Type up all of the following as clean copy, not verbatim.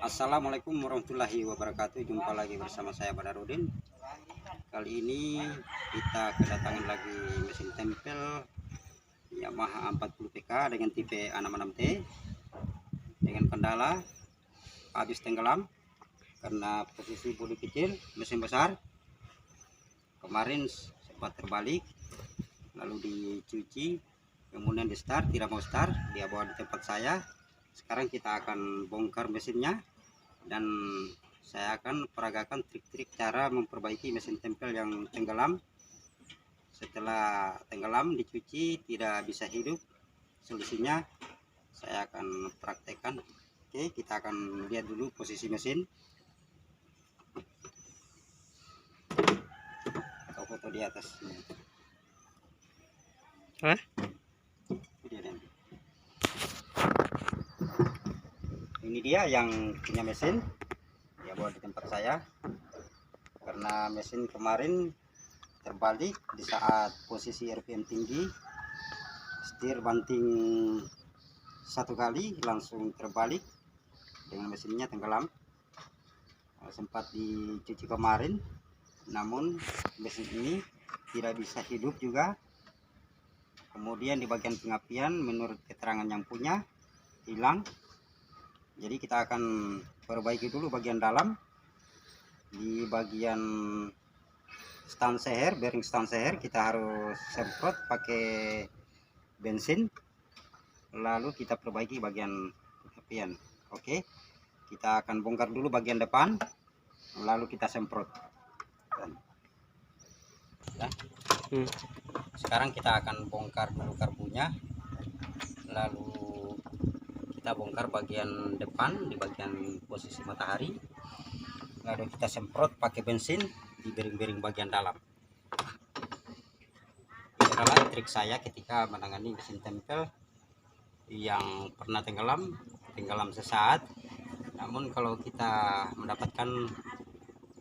Assalamualaikum warahmatullahi wabarakatuh. Jumpa lagi bersama saya Badarudin. Kali ini kita kedatangan lagi mesin tempel Yamaha 40 PK dengan tipe 66T dengan kendala habis tenggelam karena posisi bodi kecil, mesin besar. Kemarin sempat terbalik, lalu dicuci, kemudian di start, tidak mau start, dia bawa di tempat saya. Sekarang kita akan bongkar mesinnya dan saya akan peragakan trik-trik cara memperbaiki mesin tempel yang tenggelam. Setelah tenggelam dicuci tidak bisa hidup, solusinya saya akan praktekkan. Oke, kita akan lihat dulu posisi mesin atau foto di atas. Ini dia yang punya mesin, dia bawa di tempat saya karena mesin kemarin terbalik di saat posisi RPM tinggi, setir banting satu kali langsung terbalik dengan mesinnya tenggelam. Sempat dicuci kemarin, namun mesin ini tidak bisa hidup juga. Kemudian di bagian pengapian menurut keterangan yang punya hilang. Jadi kita akan perbaiki dulu bagian dalam. Di bagian stand seher, bearing stand seher, kita harus semprot pakai bensin, lalu kita perbaiki bagian pengapian. Oke, kita akan bongkar dulu bagian depan, lalu kita semprot. Sekarang kita akan bongkar dulu karbunya, lalu kita bongkar bagian depan di bagian posisi matahari, lalu kita semprot pakai bensin di bearing-bearing bagian dalam. Ini adalah trik saya ketika menangani mesin tempel yang pernah tenggelam sesaat. Namun kalau kita mendapatkan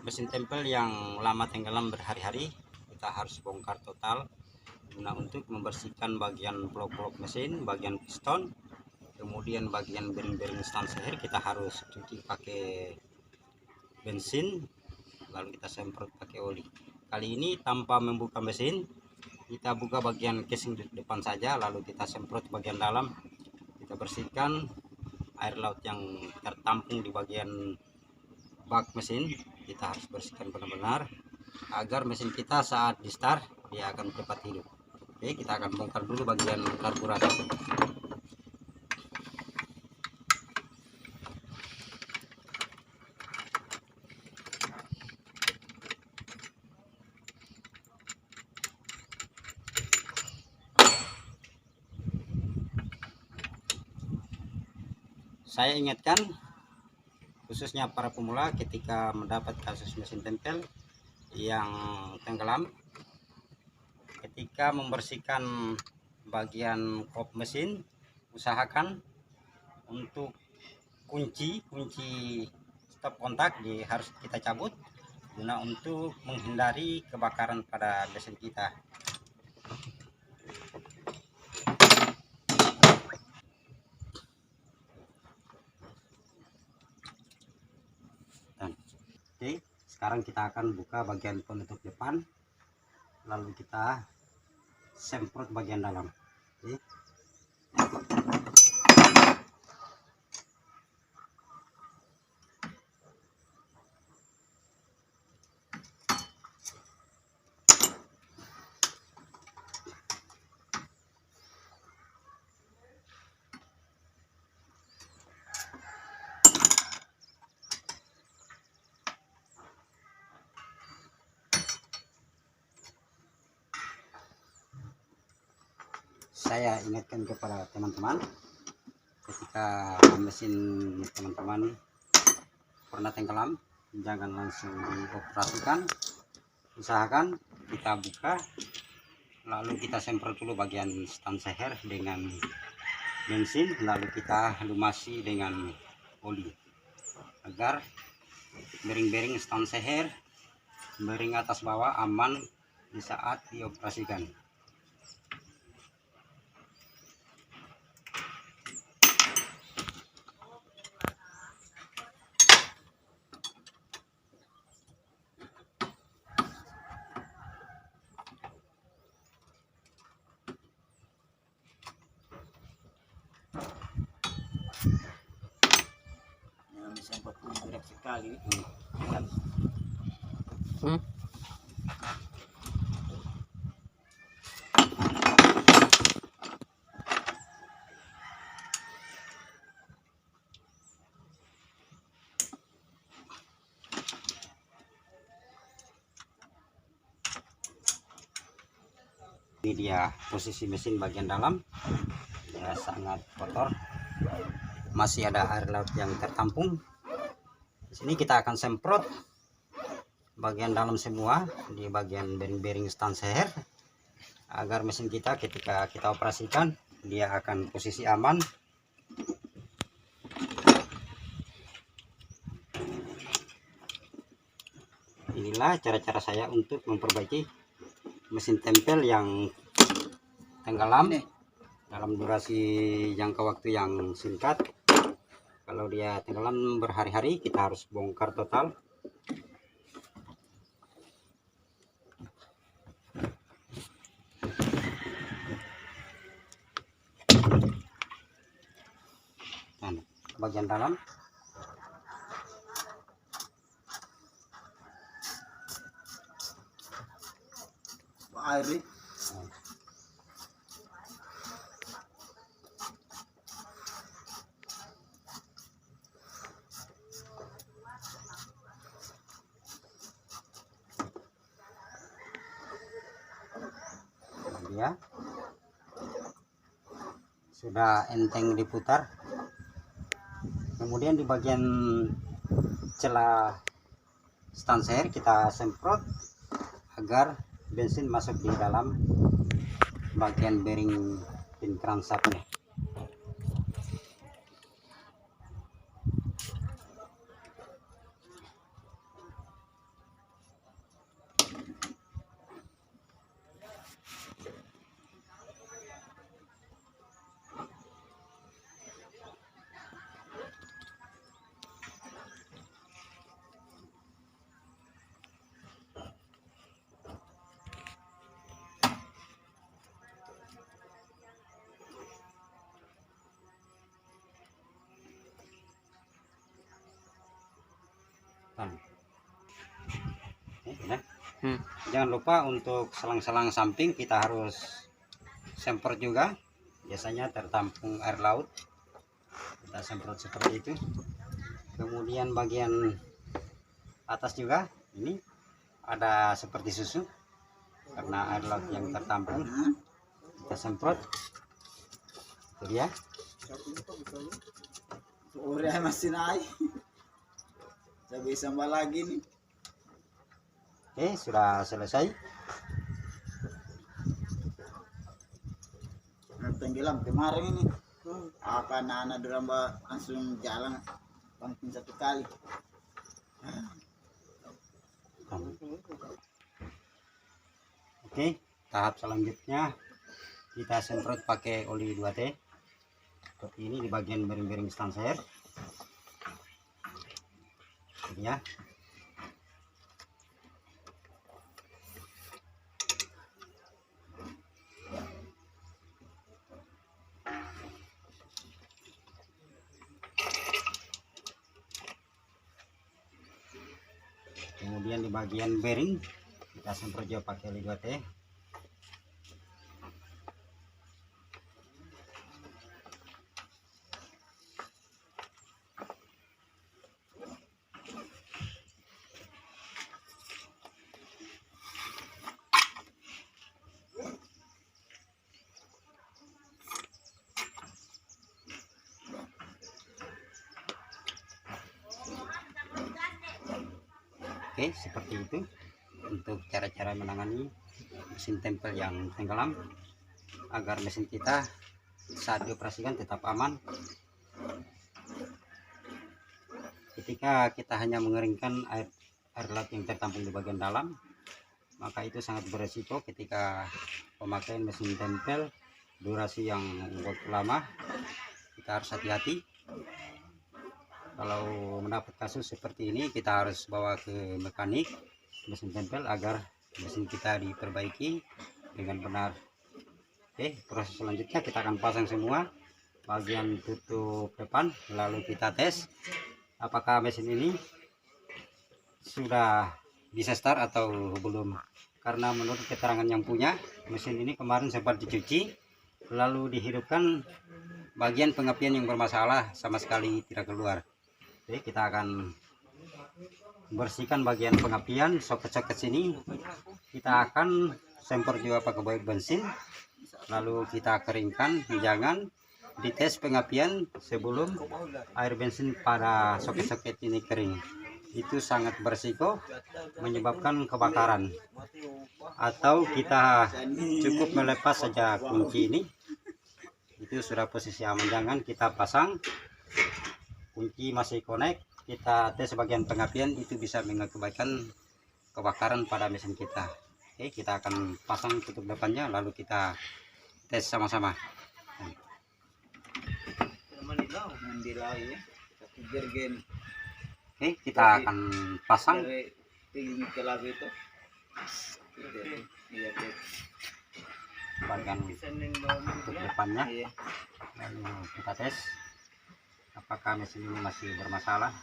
mesin tempel yang lama tenggelam berhari-hari, kita harus bongkar total guna untuk membersihkan bagian blok-blok mesin, bagian piston, kemudian bagian bearing-bearing stand seher kita harus cuci pakai bensin, lalu kita semprot pakai oli. Kali ini tanpa membuka mesin, kita buka bagian casing depan saja, lalu kita semprot bagian dalam, kita bersihkan air laut yang tertampung di bagian bak mesin. Kita harus bersihkan benar-benar agar mesin kita saat di start dia akan cepat hidup. Oke, kita akan bongkar dulu bagian karburator. Saya ingatkan khususnya para pemula ketika mendapat kasus mesin tempel yang tenggelam, ketika membersihkan bagian kop mesin, usahakan untuk kunci stop kontak harus kita cabut guna untuk menghindari kebakaran pada mesin kita. Oke, sekarang kita akan buka bagian penutup depan, lalu kita semprot bagian dalam. Oke. Saya ingatkan kepada teman-teman, ketika mesin teman-teman pernah tenggelam, jangan langsung dioperasikan. Usahakan kita buka, lalu kita semprot dulu bagian stand seher dengan bensin, lalu kita lumasi dengan oli agar bearing-bearing stand seher, bearing atas bawah aman di saat dioperasikan. banyak sekali. Ini dia posisi mesin bagian dalam ya, sangat kotor, masih ada air laut yang tertampung. Di sini kita akan semprot bagian dalam semua di bagian bearing-bearing stanser agar mesin kita ketika kita operasikan dia akan posisi aman. Inilah cara-cara saya untuk memperbaiki mesin tempel yang tenggelam dalam durasi jangka waktu yang singkat. Kalau dia tenggelam berhari-hari, kita harus bongkar total. Nah, bagian dalam Air. dia sudah enteng diputar. Kemudian di bagian celah stanser kita semprot agar bensin masuk di dalam bagian bearing pin crankshaftnya. Jangan lupa untuk selang-selang samping kita harus semprot juga, biasanya tertampung air laut, kita semprot seperti itu. Kemudian bagian atas juga ini ada seperti susu karena air laut yang tertampung, kita semprot. Itu dia. Udah masih naik. Saya bisa lagi nih. Oke, sudah selesai. Tenggelam kemarin ini. Apa anak-anak drama langsung jalan langsung satu kali. Oke, tahap selanjutnya kita semprot pakai oli 2T seperti ini di bagian bearing-bearing stanser ya. Kemudian di bagian bearing kita semprot juga pakai oli 2T. Oke, seperti itu untuk cara-cara menangani mesin tempel yang tenggelam agar mesin kita saat dioperasikan tetap aman. Ketika kita hanya mengeringkan air laut yang tertampung di bagian dalam, maka itu sangat beresiko ketika pemakaian mesin tempel durasi yang waktu lama. Kita harus hati-hati. Kalau mendapat kasus seperti ini, kita harus bawa ke mekanik mesin tempel agar mesin kita diperbaiki dengan benar. Oke, proses selanjutnya kita akan pasang semua bagian tutup depan, lalu kita tes apakah mesin ini sudah bisa start atau belum. Karena menurut keterangan yang punya, mesin ini kemarin sempat dicuci lalu dihidupkan, bagian pengapian yang bermasalah sama sekali tidak keluar. Jadi kita akan bersihkan bagian pengapian, soket-soket sini kita akan semprot juga pakai baik bensin, lalu kita keringkan, jangan dites pengapian sebelum air bensin pada soket-soket ini kering. Itu sangat berisiko menyebabkan kebakaran. Atau kita cukup melepas saja kunci ini, itu sudah posisi aman. Jangan kita pasang kunci masih connect, kita tes bagian pengapian, itu bisa mengakibatkan kebakaran pada mesin kita. Oke, kita akan pasang tutup depannya lalu kita tes sama-sama. Mandilaw ya. Satu jergen Oke, kita akan pasang. dari tinggi ke lagu itu. Iya, Bagian tutup depannya, iya. lalu kita tes apakah mesin ini masih bermasalah.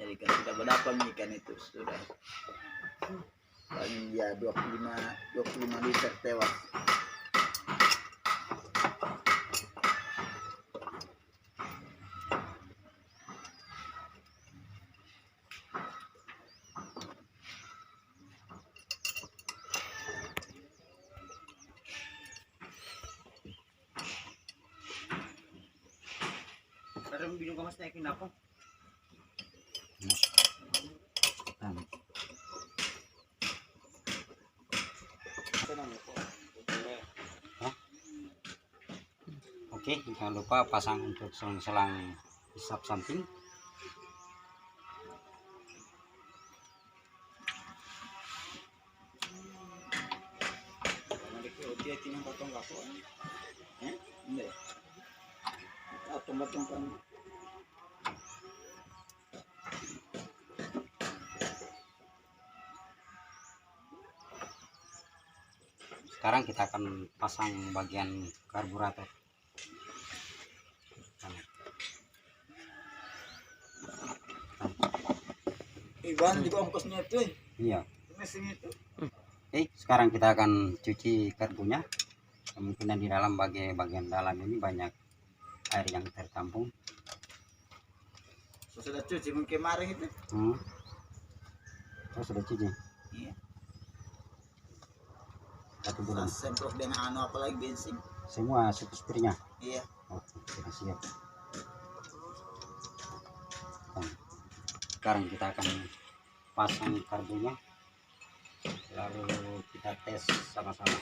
Jadi kan sudah berapa ikan itu sudah paling ya 25 liter tewas. Parang binong ka mas naikin ako. Oke, jangan lupa pasang untuk selang hisap samping. Dia tinang potong kapo. Hindi. Potong kan. Sekarang kita akan pasang bagian karburator. Iban juga ongkosnya itu. Iya. Mesin itu. Oke, sekarang kita akan cuci karbunya. Kemungkinan di dalam bagian dalam ini banyak air yang tertampung. Sudah cuci mungkin kemarin itu. Oh, sudah cuci. Iya. Satu bulan. Semprot dengan apalagi bensin. Semua supirnya. Iya. Oke, sudah siap. Nah, sekarang kita akan pasang karbunya, lalu kita tes sama-sama.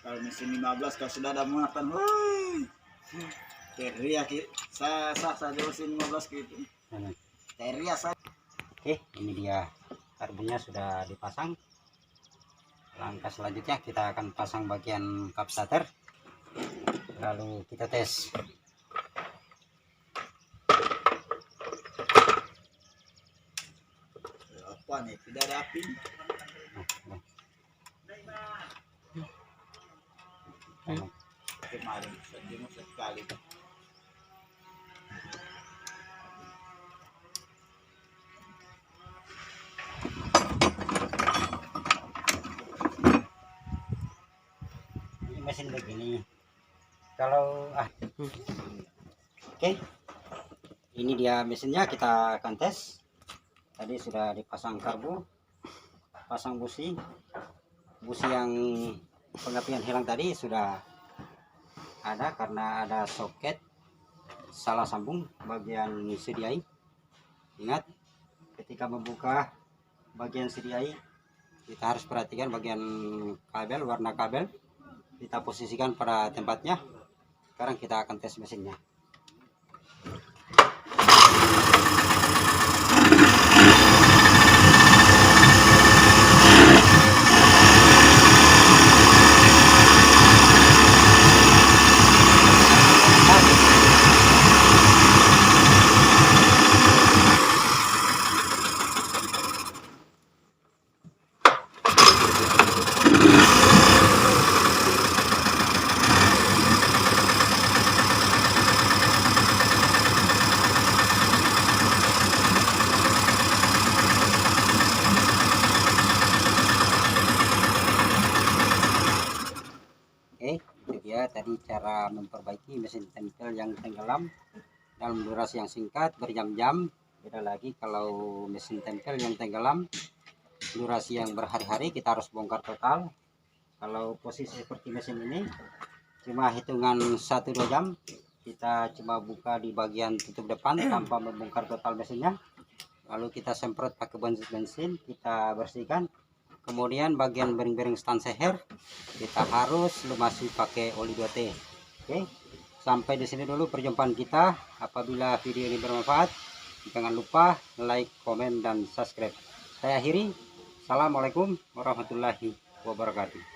Kalau mesin 15 kalau sudah ada muatan, woi. Teriak sah saja mesin 15 gitu. Teriak saja. Oke, ini dia karbunya sudah dipasang. Langkah selanjutnya kita akan pasang bagian kap starter, lalu kita tes. Apa nih? Tidak ada api. Kemarin sejumlah sekali. Ini mesin begini. Kalau oke, ini dia mesinnya, kita akan tes. Tadi sudah dipasang karbu, pasang busi yang pengapian hilang tadi sudah ada karena ada soket salah sambung bagian CDI. Ingat, ketika membuka bagian CDI kita harus perhatikan bagian kabel, warna kabel kita posisikan pada tempatnya. Sekarang kita akan tes mesinnya. Oke, itu dia tadi cara memperbaiki mesin tempel yang tenggelam dalam durasi yang singkat berjam-jam. Beda lagi kalau mesin tempel yang tenggelam durasi yang berhari-hari, kita harus bongkar total. Kalau posisi seperti mesin ini cuma hitungan 1-2 jam, kita cuma buka di bagian tutup depan tanpa membongkar total mesinnya, lalu kita semprot pakai bensin, kita bersihkan. Kemudian bagian bearing-bearing stand seher kita harus lumasi pakai oli 2T. Oke, sampai di sini dulu perjumpaan kita. Apabila video ini bermanfaat, jangan lupa like, komen, dan subscribe. Saya akhiri. Assalamualaikum warahmatullahi wabarakatuh.